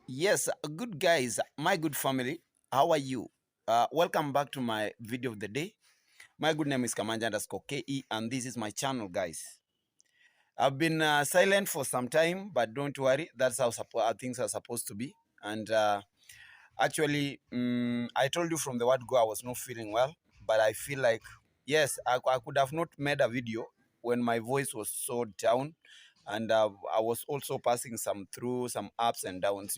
Yes, good guys, my good family. How are you? Welcome back to my video of the day. My good name is Kamanja_KE, and this is my channel, guys. I've been silent for some time, but don't worry, that's how things are supposed to be. And actually, I told you from the word go, I was not feeling well, but I feel like, yes, I could have not made a video when my voice was so down, and I was also passing through some ups and downs.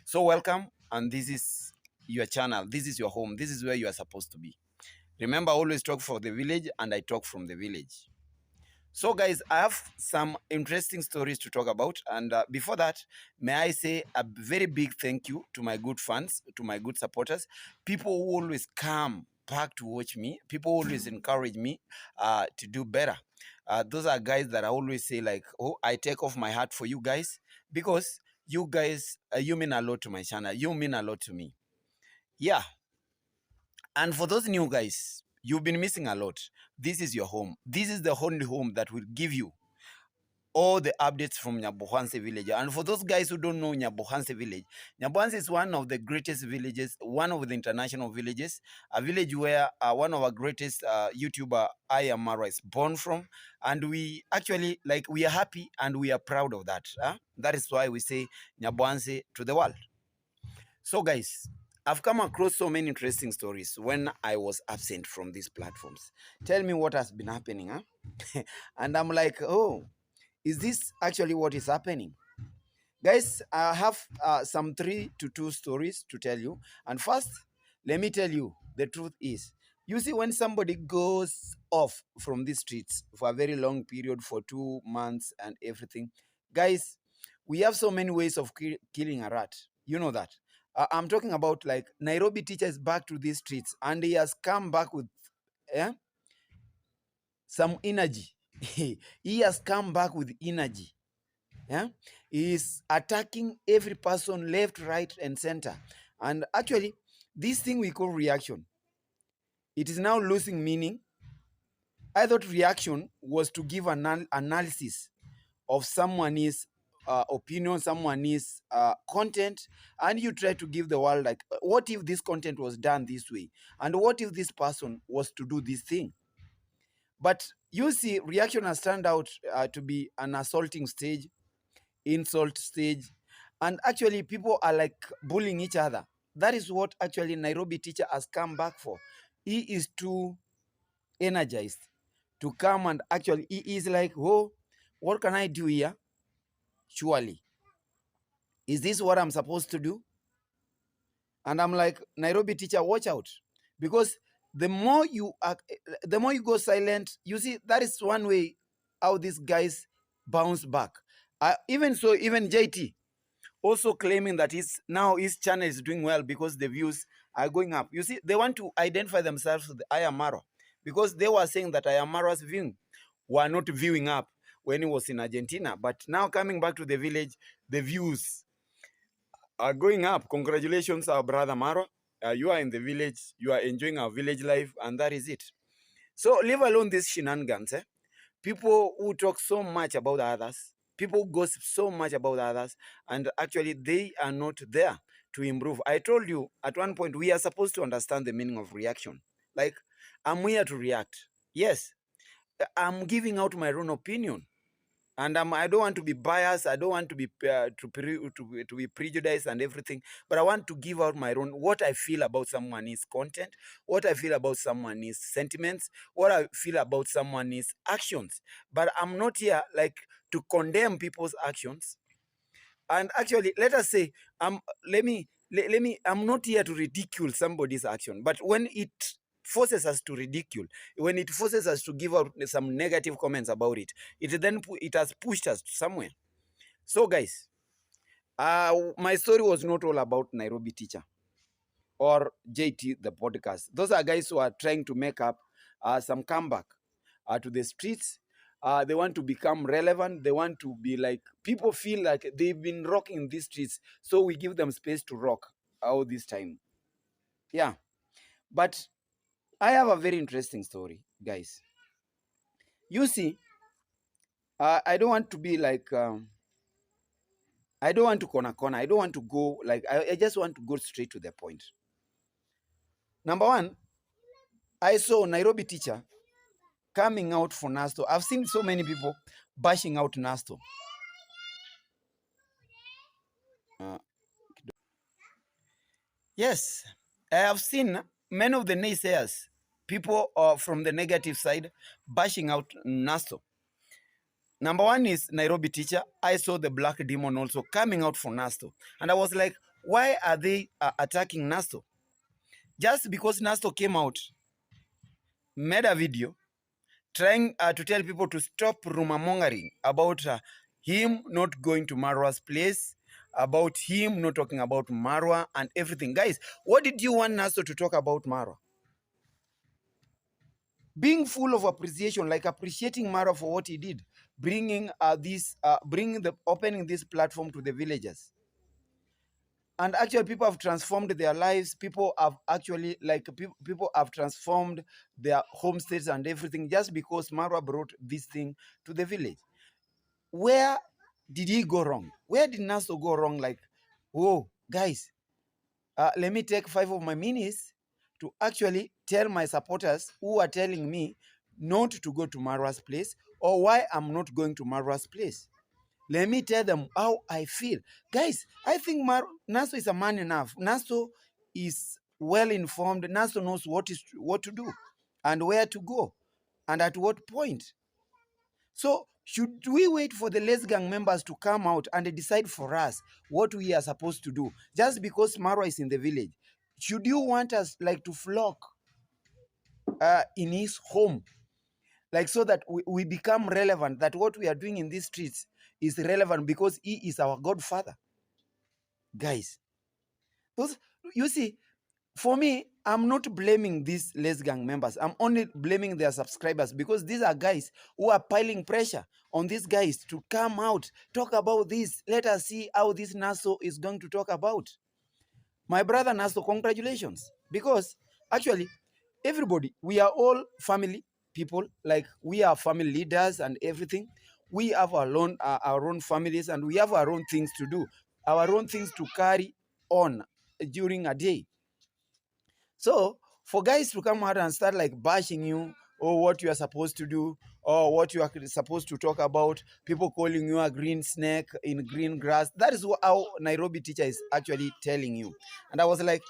So welcome, and this is your channel. This is your home. This is where you are supposed to be. Remember, I always talk for the village, and I talk from the village. So, guys, I have some interesting stories to talk about. And before that, may I say a very big thank you to my good fans, to my good supporters, people who always come back to watch me, people who always encourage me to do better. Those are guys that I always say, like, oh, I take off my hat for you guys because you guys, you mean a lot to my channel. You mean a lot to me. Yeah. And for those new guys, you've been missing a lot. This is your home. This is the only home that will give you all the updates from NYABOHANSE village. And for those guys who don't know NYABOHANSE village, NYABOHANSE is one of the greatest villages, one of the international villages, a village where one of our greatest YouTuber, Mara, is born from. And we actually, like, we are happy and we are proud of that. That is why we say NYABOHANSE to the world. So, guys, I've come across so many interesting stories when I was absent from these platforms. Tell me what has been happening, And I'm like, oh, is this actually what is happening? Guys, I have some 3 to 2 stories to tell you. And first, let me tell you, the truth is, you see, when somebody goes off from the streets for a very long period, for 2 months and everything, guys, we have so many ways of killing a rat. You know that. I'm talking about, like, Nairobi teacher is back to these streets and he has come back with some energy. He has come back with energy. Yeah, he is attacking every person left, right, and center. And actually, this thing we call reaction, it is now losing meaning. I thought reaction was to give an analysis of someone's opinion, someone's content, and you try to give the world, like, what if this content was done this way, and what if this person was to do this thing. But you see, reaction has turned out to be an assaulting stage, insult stage, and actually people are like bullying each other. That is what actually Nairobi teacher has come back for. He is too energized to come, and actually he is like, oh, what can I do here? Surely, is this what I'm supposed to do? And I'm like, Nairobi teacher, watch out, because the more you the more you go silent, you see, that is one way how these guys bounce back. Even so, even JT also claiming that his channel is doing well because the views are going up. You see, they want to identify themselves with Ayamaro, because they were saying that Ayamaro's viewing were not viewing up when he was in Argentina. But now coming back to the village, the views are going up. Congratulations, our brother Maro. You are in the village, you are enjoying our village life, and that is it. So leave alone these shenanigans. People who talk so much about others, people who gossip so much about others, and actually they are not there to improve. I told you at one point, we are supposed to understand the meaning of reaction. Like, I'm here to react. Yes, I'm giving out my own opinion. And I don't want to be biased. I don't want to be to be prejudiced and everything. But I want to give out my own, what I feel about someone's content, what I feel about someone's sentiments, what I feel about someone's actions. But I'm not here, like, to condemn people's actions. And actually, let us say, I'm not here to ridicule somebody's action. But when it forces us to ridicule, when it forces us to give out some negative comments about it, it has pushed us to somewhere. So, guys, my story was not all about Nairobi teacher or JT the podcast. Those are guys who are trying to make up some comeback to the streets. They want to become relevant. They want to be like, people feel like they've been rocking these streets, so we give them space to rock all this time. Yeah, but I have a very interesting story, guys. You see, I don't want to be like, I don't want to corner. I don't want to go like, I just want to go straight to the point. Number one, I saw Nairobi teacher coming out for Nasto. I've seen so many people bashing out Nasto. Yes, I have seen many of the naysayers, people from the negative side, bashing out Nasto. Number one is Nairobi teacher. I saw the black demon also coming out for Nasto. And I was like, why are they attacking Nasto? Just because Nasto came out, made a video, trying to tell people to stop rumor mongering about him not going to Marwa's place, about him not talking about Marwa and everything. Guys, what did you want Naso to talk about Marwa? Being full of appreciation, like appreciating Marwa for what he did, bringing opening this platform to the villagers. And actually, people have transformed their lives. People have actually, like, people have transformed their homesteads and everything just because Marwa brought this thing to the village. Where did he go wrong? Where did Naso go wrong? Like, oh, guys, let me take 5 of my minutes to actually tell my supporters who are telling me not to go to Marwa's place or why I'm not going to Marwa's place. Let me tell them how I feel. Guys, I think Naso is a man enough. Naso is well informed. Naso knows what to do and where to go and at what point. So should we wait for the Les Gang members to come out and decide for us what we are supposed to do just because Marwa is in the village? Should you want us like to flock in his home, like so that we become relevant, that what we are doing in these streets is relevant because he is our godfather? Guys, those, you see, for me, I'm not blaming these Les Gang members. I'm only blaming their subscribers because these are guys who are piling pressure on these guys to come out, talk about this. Let us see how this Naso is going to talk about. My brother Naso, congratulations. Because actually, everybody, we are all family people. Like, we are family leaders and everything. We have our own families and we have our own things to do, our own things to carry on during a day. So for guys to come out and start like bashing you or what you are supposed to do or what you are supposed to talk about, people calling you a green snake in green grass, that is how Nairobi teacher is actually telling you. And I was like,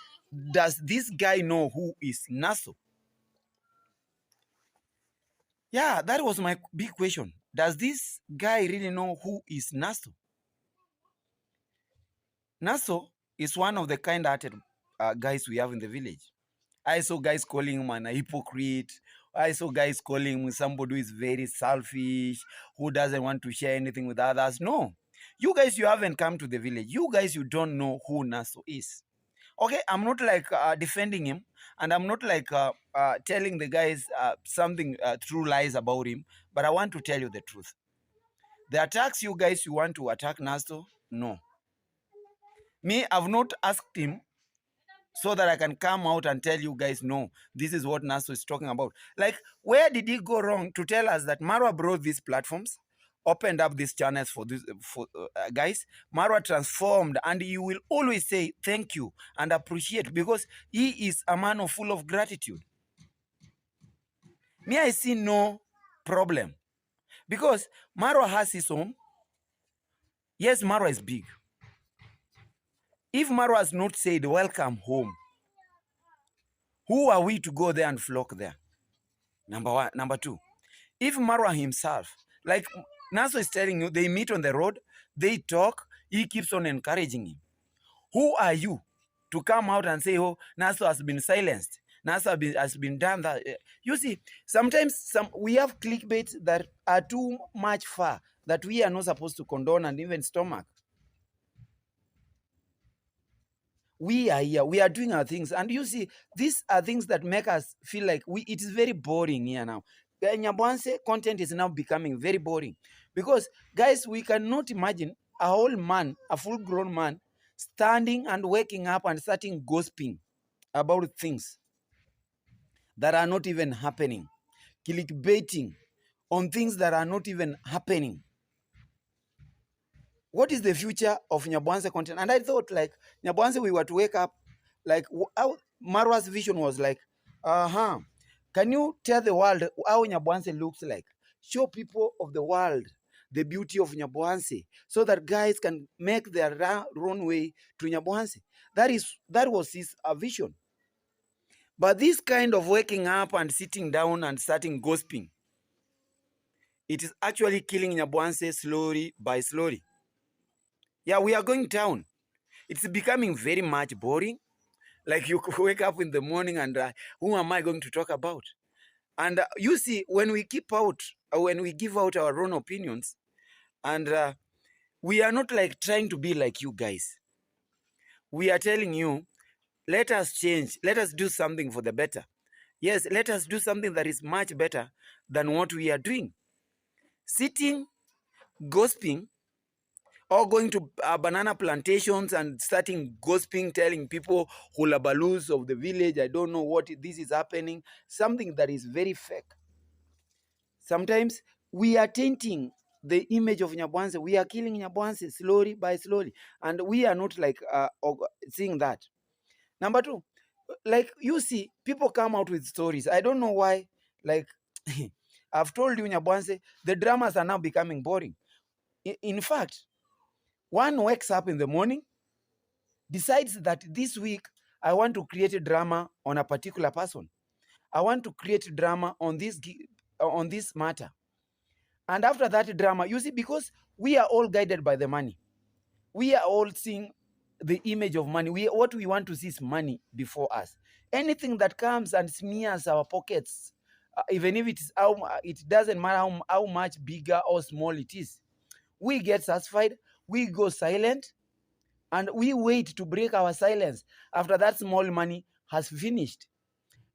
does this guy know who is Naso? Yeah, that was my big question. Does this guy really know who is Naso? Naso is one of the kind-hearted guys we have in the village. I saw guys calling him a hypocrite. I saw guys calling him somebody who is very selfish, who doesn't want to share anything with others. No. You guys, you haven't come to the village. You guys, you don't know who Naso is. Okay, I'm not like defending him, and I'm not like telling the guys something true lies about him, but I want to tell you the truth. The attacks you guys, you want to attack Naso, no. Me, I've not asked him so that I can come out and tell you guys, no, this is what Naso is talking about. Like, where did he go wrong to tell us that Marwa brought these platforms, opened up these channels for this guys? Marwa transformed, and you will always say thank you and appreciate because he is a man full of gratitude. Me, I see no problem because Marwa has his home. Yes, Marwa is big. If Marwa has not said welcome home, who are we to go there and flock there? Number one. Number two, if Marwa himself, like Naso is telling you, they meet on the road, they talk, he keeps on encouraging him. Who are you to come out and say, oh, Naso has been silenced, Naso has been done that? You see, sometimes we have clickbait that are too much far that we are not supposed to condone and even stomach. We are here, we are doing our things, and you see, these are things that make us feel like it is very boring here now. The NYABOHANSE content is now becoming very boring because, guys, we cannot imagine a whole man, a full-grown man, standing and waking up and starting gossiping about things that are not even happening, clickbaiting on things that are not even happening. what is the future of NYABOHANSE content? And I thought, like, NYABOHANSE, we were to wake up, like, how Marwa's vision was like, can you tell the world how NYABOHANSE looks like? Show people of the world the beauty of NYABOHANSE, so that guys can make their own way to NYABOHANSE. That was his vision. But this kind of waking up and sitting down and starting gossiping, it is actually killing NYABOHANSE slowly by slowly. Yeah, we are going down. It's becoming very much boring. Like, you wake up in the morning and who am I going to talk about? And you see, when we give out our own opinions, and we are not like trying to be like you guys. We are telling you, let us change. Let us do something for the better. Yes, let us do something that is much better than what we are doing. Sitting, gossiping, or going to banana plantations and starting gossiping, telling people hulabalus of the village, I don't know what this is happening, something that is very fake. Sometimes we are tainting the image of NYABOHANSE. We are killing NYABOHANSE slowly by slowly, and we are not like seeing that. Number two, like, you see, people come out with stories. I don't know why. Like, I've told you, NYABOHANSE, the dramas are now becoming boring. In fact, one wakes up in the morning, decides that this week I want to create a drama on a particular person. I want to create drama on this matter. And after that drama, you see, because we are all guided by the money. We are all seeing the image of money. What we want to see is money before us. Anything that comes and smears our pockets, even if it doesn't matter how much bigger or small it is, we get satisfied, we go silent, and we wait to break our silence after that small money has finished.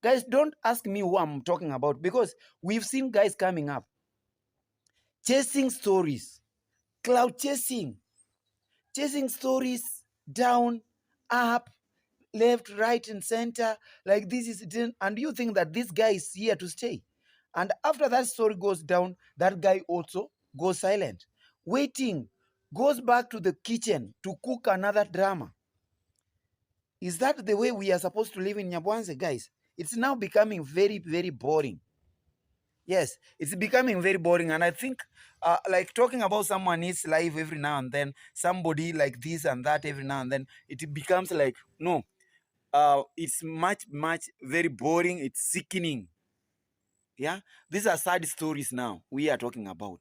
Guys, don't ask me who I'm talking about, because we've seen guys coming up, chasing stories, cloud chasing stories down, up, left, right, and center. Like, this is it. And you think that this guy is here to stay. And after that story goes down, that guy also goes silent, waiting, goes back to the kitchen to cook another drama. Is that the way we are supposed to live in NYABOHANSE, guys? It's now becoming very, very boring. Yes, it's becoming very boring. And I think, like, talking about someone is live every now and then, somebody like this and that every now and then, it becomes like, no, it's much, very boring. It's sickening. Yeah, these are sad stories now we are talking about.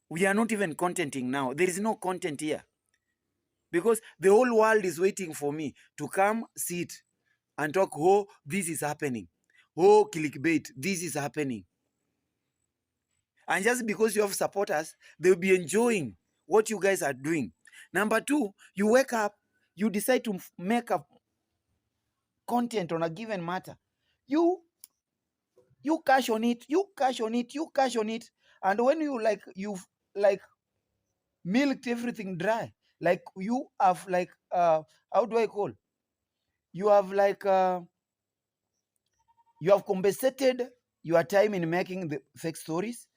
We are not even contenting now. There is no content here, because the whole world is waiting for me to come, sit, and talk. Oh, this is happening. Oh, clickbait, this is happening. And just because you have supporters, they'll be enjoying what you guys are doing. Number two, you wake up, you decide to make a content on a given matter. You cash on it, you cash on it. And when you've milked everything dry, like, you have like, how do I call? You have like, you have compensated your time in making the fake stories,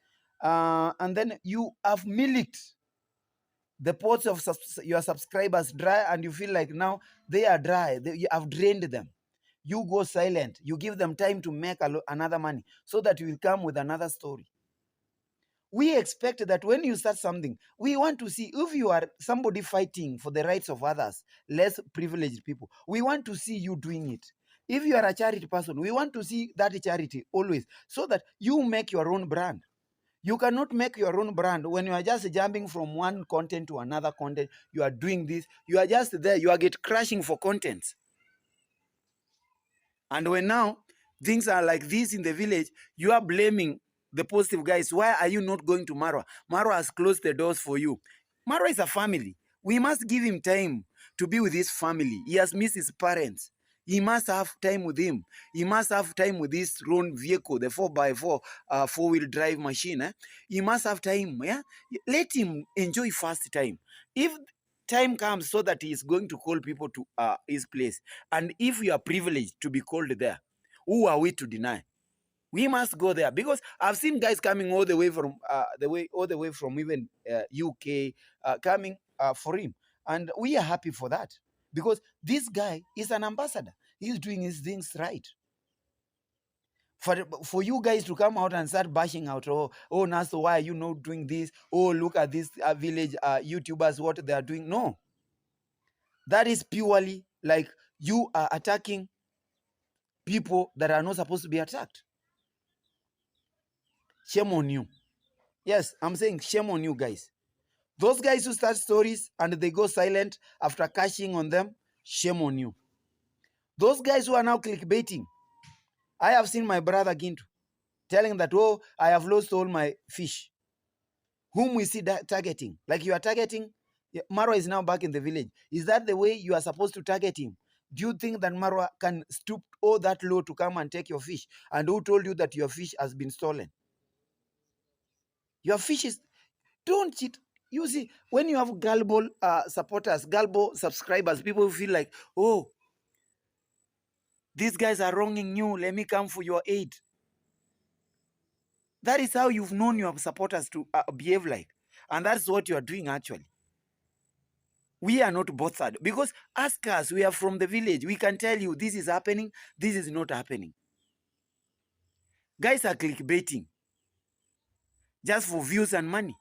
and then you have milked the pots of your subscribers dry, and you feel like now they are dry. You have drained them. You go silent. You give them time to make another money, so that you will come with another story. We expect that when you start something, we want to see if you are somebody fighting for the rights of others, less privileged people. We want to see you doing it. If you are a charity person, we want to see that charity always, so that you make your own brand. You cannot make your own brand when you are just jumping from one content to another content. You are doing this. You are just there. You are crashing for content. And when now things are like this in the village, you are blaming the positive guys. Why are you not going to Marwa? Marwa has closed the doors for you. Marwa is a family. We must give him time to be with his family. He has missed his parents. He must have time with him. He must have time with his own vehicle, the 4x4 four-wheel drive machine. He must have time. Yeah, let him enjoy fast time. If time comes so that he is going to call people to his place, and if you are privileged to be called there, who are we to deny? We must go there, because I've seen guys coming all the way from even UK, coming for him, and we are happy for that, because this guy is an ambassador. He's doing his things right. For you guys to come out and start bashing out, oh Naso, why are you not doing this? Oh, look at this village YouTubers, what they are doing. No, that is purely like you are attacking people that are not supposed to be attacked. Shame on you. Yes, I'm saying shame on you guys. Those guys who start stories and they go silent after cashing on them, shame on you. Those guys who are now clickbaiting, I have seen my brother Gintu telling that, oh, I have lost all my fish. Whom we see targeting, like you are targeting, Marwa is now back in the village. Is that the way you are supposed to target him? Do you think that Marwa can stoop all that low to come and take your fish? And who told you that your fish has been stolen? Your fish is, don't cheat. You see, when you have gullible supporters, gullible subscribers, people feel like, oh, these guys are wronging you, let me come for your aid. That is how you've known your supporters to behave like. And that's what you are doing actually. We are not bothered, because ask us, we are from the village. We can tell you this is happening, this is not happening. Guys are clickbaiting just for views and money.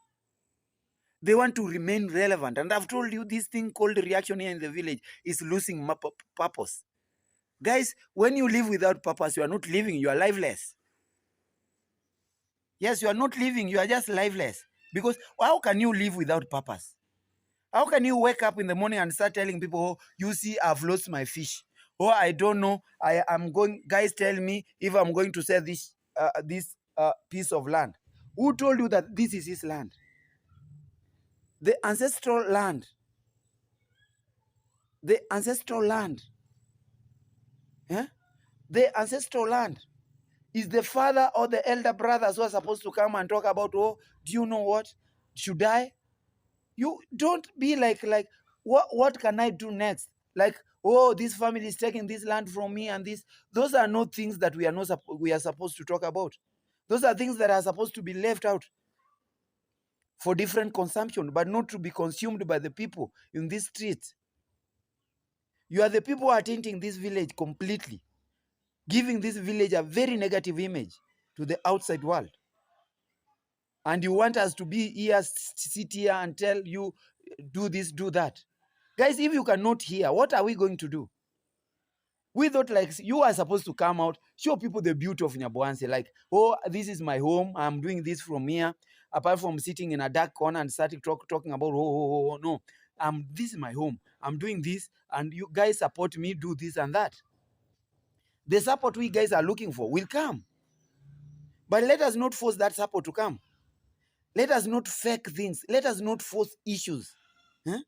They want to remain relevant. And I've told you, this thing called reaction here in the village is losing purpose. Guys, when you live without purpose, you are not living, you are lifeless. Yes, you are not living, you are just lifeless. Because how can you live without purpose? How can you wake up in the morning and start telling people, oh, you see, I've lost my fish. Oh, I don't know. I am going, guys tell me if I'm going to sell this piece of land. Who told you that this is his land? The ancestral land. The ancestral land. Yeah? The ancestral land is the father or the elder brothers who are supposed to come and talk about, oh, do you know what? Should I? You don't be like what can I do next? Like, oh, this family is taking this land from me, and this. Those are not things that we are supposed to talk about. Those are things that are supposed to be left out for different consumption, but not to be consumed by the people in this street. You are the people who are tainting this village completely, giving this village a very negative image to the outside world. And you want us to be here, sit here and tell you, do this, do that. Guys, if you cannot hear, what are we going to do? We thought like you are supposed to come out, show people the beauty of NYABOHANSE. Like, oh, this is my home. I'm doing this from here. Apart from sitting in a dark corner and starting talking about, no. This is my home. I'm doing this. And you guys support me, do this and that. The support we guys are looking for will come. But let us not force that support to come. Let us not fake things. Let us not force issues. Huh?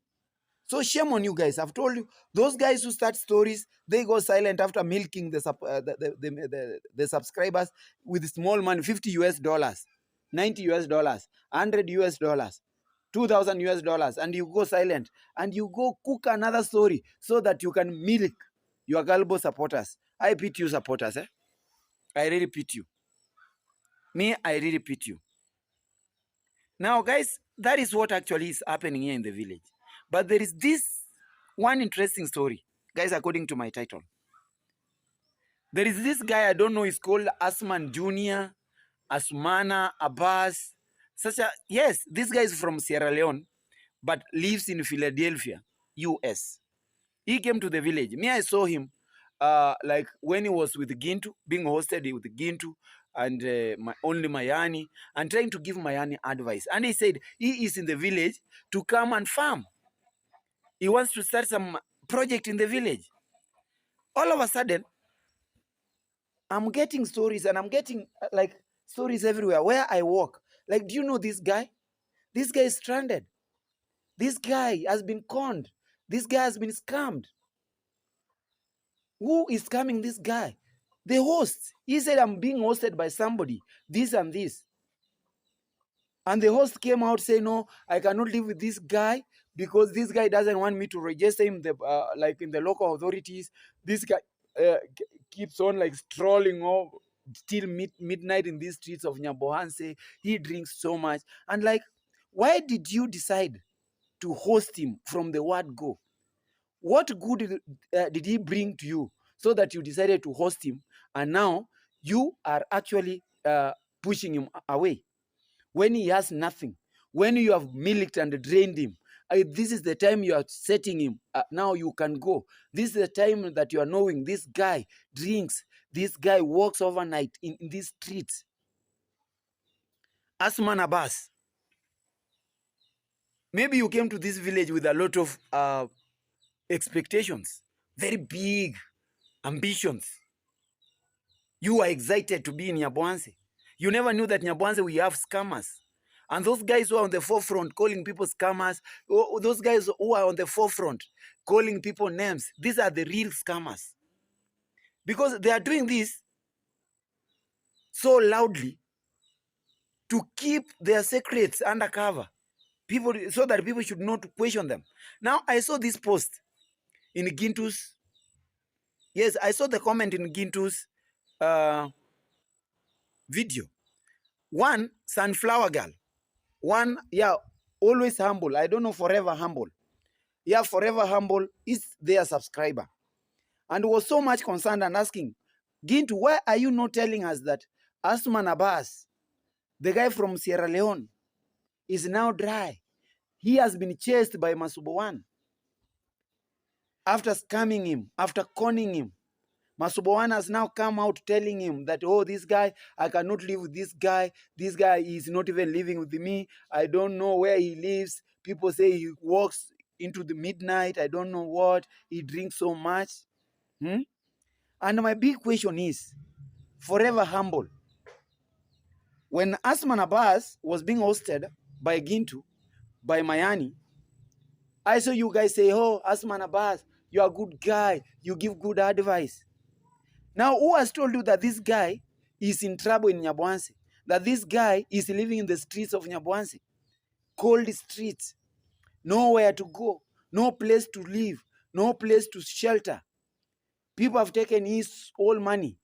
So shame on you guys. I've told you, those guys who start stories, they go silent after milking the subscribers with small money, $50 US, $90 US, $100 US, $2,000 US, and you go silent and you go cook another story so that you can milk your gullible supporters. I pity you supporters. I really pity you. Me, I really pity you. Now, guys, that is what actually is happening here in the village. But there is this one interesting story, guys, according to my title. There is this guy, I don't know, he's called Asman Jr., Asmana, Abbas. Yes, this guy is from Sierra Leone, but lives in Philadelphia, US. He came to the village. Me, I saw him like when he was with Gintu, being hosted with Gintu and only Mayani, and trying to give Mayani advice. And he said he is in the village to come and farm. He wants to start some project in the village. All of a sudden, I'm getting stories, and I'm getting like stories everywhere where I walk. Like, do you know this guy? This guy is stranded. This guy has been conned. This guy has been scammed. Who is scamming this guy? The host. He said, I'm being hosted by somebody, this and this. And the host came out saying, no, I cannot live with this guy because this guy doesn't want me to register him like in the local authorities. This guy keeps on like strolling till midnight in these streets of NYABOHANSE. He drinks so much. And like, why did you decide to host him from the word go? What good did he bring to you so that you decided to host him, and now you are actually pushing him away when he has nothing, when you have milked and drained him? This is the time you are setting him. Now you can go. This is the time that you are knowing this guy drinks, this guy walks overnight in these streets. Asman Abbas, maybe you came to this village with a lot of expectations, very big ambitions. You are excited to be in NYABOHANSE. You never knew that NYABOHANSE we have scammers. And those guys who are on the forefront calling people scammers, those guys who are on the forefront calling people names, these are the real scammers. Because they are doing this so loudly to keep their secrets undercover, people, so that people should not question them. Now, I saw this post in Gintu's. Yes, I saw the comment in Gintu's video. One, sunflower girl. One, yeah, always humble. I don't know, forever humble. Yeah, forever humble is their subscriber. And was so much concerned and asking, Gintu, why are you not telling us that Asman Abbas, the guy from Sierra Leone, is now dry? He has been chased by Masubowan. After scamming him, after conning him, Masubowan has now come out telling him that, oh, this guy, I cannot live with this guy. This guy is not even living with me. I don't know where he lives. People say he walks into the midnight. I don't know what. He drinks so much. And my big question is, forever humble. When Asman Abbas was being hosted by Gintu, by Mayani, I saw you guys say, oh, Asman Abbas, you're a good guy. You give good advice. Now, who has told you that this guy is in trouble in NYABOHANSE? That this guy is living in the streets of NYABOHANSE? Cold streets. Nowhere to go. No place to live. No place to shelter. People have taken his whole money.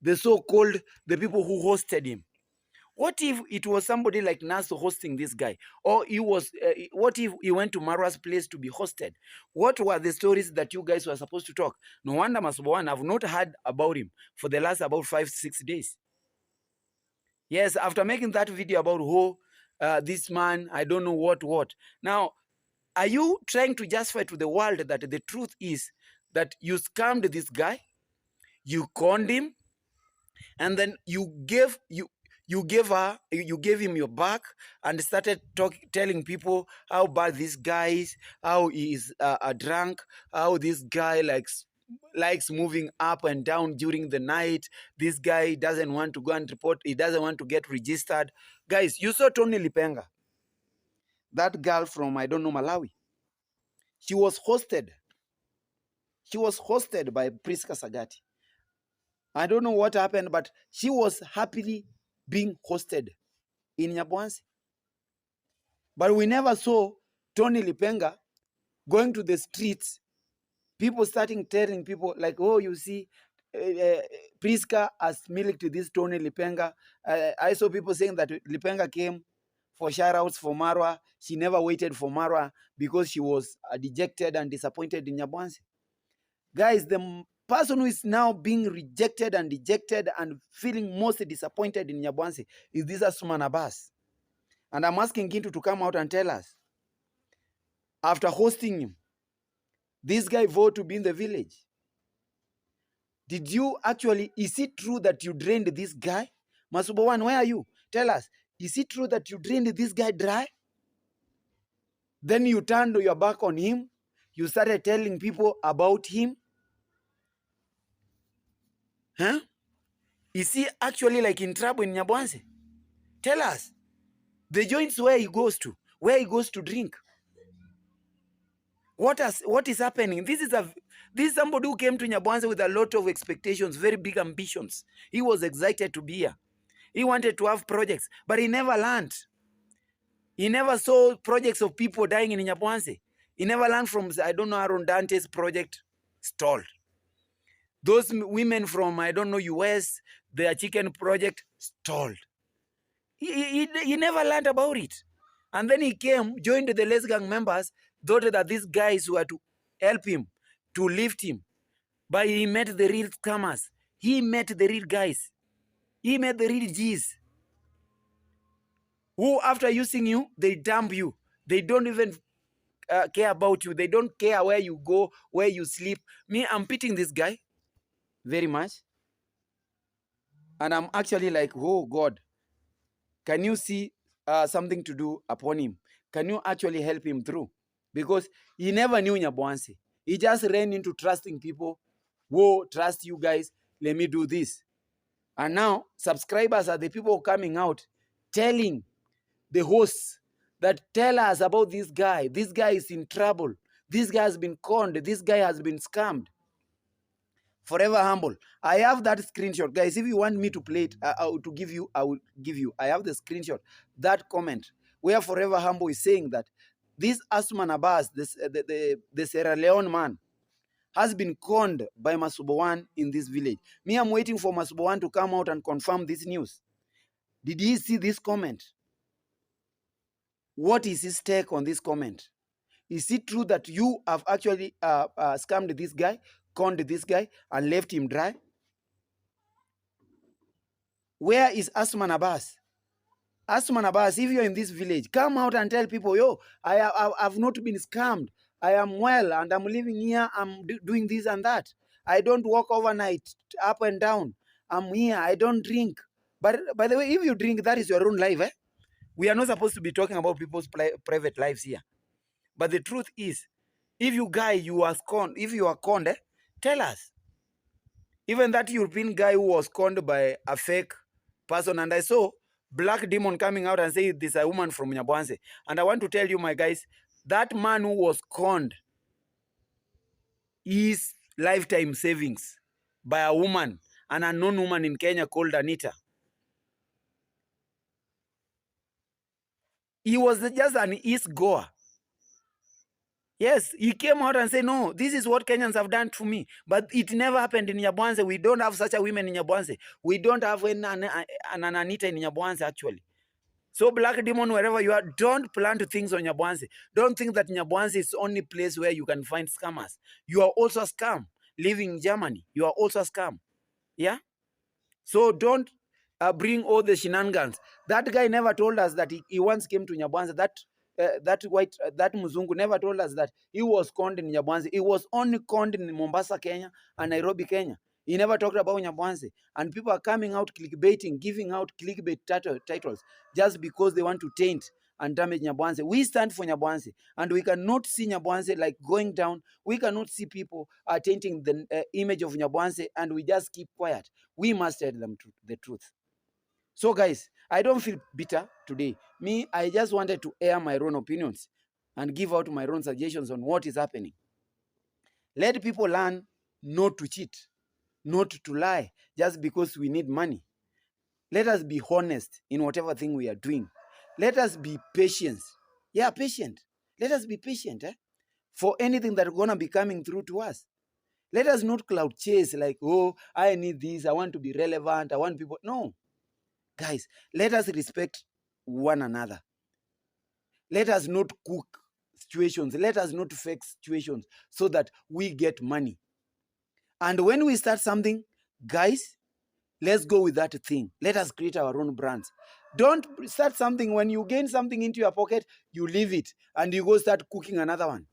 The so-called, the people who hosted him. What if it was somebody like Naso hosting this guy? Or he was, what if he went to Marwa's place to be hosted? What were the stories that you guys were supposed to talk? No wonder Masubowan have not heard about him for the last about 5-6 days. Yes, after making that video about this man, I don't know what. Now, are you trying to justify to the world that the truth is that you scammed this guy, you conned him, and then you gave him your back and started telling people how bad this guy is, how he is a drunk, how this guy likes moving up and down during the night. This guy doesn't want to go and report. He doesn't want to get registered. Guys, you saw Tony Lipenga, that girl from, I don't know, Malawi. She was hosted. She was hosted by Priska Sagati. I don't know what happened, but she was happily being hosted in NYABOHANSE. But we never saw Tony Lipenga going to the streets, people starting telling people like, oh, you see, Priska has milked this Tony Lipenga. I saw people saying that Lipenga came for shoutouts for Marwa. She never waited for Marwa because she was dejected and disappointed in NYABOHANSE. Guys, the person who is now being rejected and dejected and feeling most disappointed in NYABOHANSE is this Asman Abbas. And I'm asking Gintu to come out and tell us, after hosting him, this guy vowed to be in the village. Did you actually, is it true that you drained this guy? Masubowan, where are you? Tell us, is it true that you drained this guy dry? Then you turned your back on him. You started telling people about him. Huh? Is he actually like in trouble in NYABOHANSE? Tell us. The joints where he goes to drink. What is happening? This is somebody who came to NYABOHANSE with a lot of expectations, very big ambitions. He was excited to be here. He wanted to have projects, but he never learned. He never saw projects of people dying in NYABOHANSE. He never learned from, I don't know, Aaron Dante's project stalled. Those women from, I don't know, US, their chicken project stalled. He never learned about it. And then he came, joined the Les Gang members, thought that these guys were to help him, to lift him. But he met the real scammers. He met the real guys. He met the real G's. Who, after using you, they dump you. They don't even care about you. They don't care where you go, where you sleep. Me, I'm pitying this guy very much. And I'm actually like, oh God, can you see something to do upon him? Can you actually help him through? Because he never knew NYABOHANSE. He just ran into trusting people. Whoa, trust you guys. Let me do this. And now subscribers are the people coming out telling the hosts that tell us about this guy. This guy is in trouble. This guy has been conned. This guy has been scammed. Forever humble. I have that screenshot, guys. If you want me to play it, to give you, I will give you. I have the screenshot, that comment where Forever Humble is saying that this Asman Abbas, the Sierra Leone man, has been conned by Masubowan in this village. Me, I'm waiting for Masubowan to come out and confirm this news. Did he see this comment? What is his take on this comment? Is it true that you have actually scammed this guy, conned this guy, and left him dry? Where is Asman Abbas? Asman Abbas, if you're in this village, come out and tell people, yo, I've not been scammed. I am well and I'm living here. I'm doing this and that. I don't walk overnight up and down. I'm here. I don't drink. But by the way, if you drink, that is your own life. Eh? We are not supposed to be talking about people's private lives here. But the truth is, if you are conned, tell us. Even that European guy who was conned by a fake person, and I saw Black Demon coming out and say this is a woman from NYABOHANSE. And I want to tell you, my guys, that man who was conned is lifetime savings by a woman, an unknown woman in Kenya called Anita. He was just an East goer. Yes, he came out and said, no, this is what Kenyans have done to me. But it never happened in NYABOHANSE. We don't have such a woman in NYABOHANSE. We don't have an Anita in NYABOHANSE, actually. So Black Demon, wherever you are, don't plant things on NYABOHANSE. Don't think that NYABOHANSE is the only place where you can find scammers. You are also a scam. Living in Germany, you are also a scam. Yeah? So don't bring all the shenanigans. That guy never told us that he once came to NYABOHANSE. That Muzungu never told us that he was conned in NYABOHANSE. He was only conned in Mombasa, Kenya, and Nairobi, Kenya. He never talked about NYABOHANSE. And people are coming out clickbaiting, giving out clickbait titles just because they want to taint and damage NYABOHANSE. We stand for NYABOHANSE, and we cannot see NYABOHANSE like going down. We cannot see people tainting the image of NYABOHANSE, and we just keep quiet. We must tell them the truth. So guys, I don't feel bitter today. Me, I just wanted to air my own opinions and give out my own suggestions on what is happening. Let people learn not to cheat, not to lie, just because we need money. Let us be honest in whatever thing we are doing. Let us be patient. Yeah, patient. Let us be patient for anything that is going to be coming through to us. Let us not cloud chase like, oh, I need this, I want to be relevant, I want people. No. Guys, let us respect one another. Let us not cook situations. Let us not fake situations so that we get money. And when we start something, guys, let's go with that thing. Let us create our own brands. Don't start something. When you gain something into your pocket, you leave it and you go start cooking another one.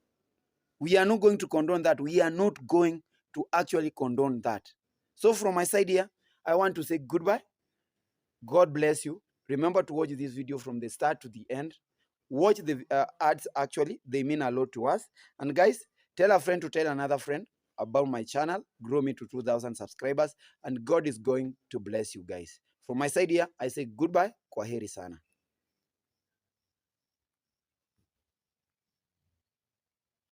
We are not going to condone that. We are not going to actually condone that. So from my side here, I want to say goodbye. God bless you. Remember to watch this video from the start to the end. Watch the ads, actually. They mean a lot to us. And guys, tell a friend to tell another friend about my channel. Grow me to 2,000 subscribers. And God is going to bless you guys. From my side here, I say goodbye. Kwaheri sana.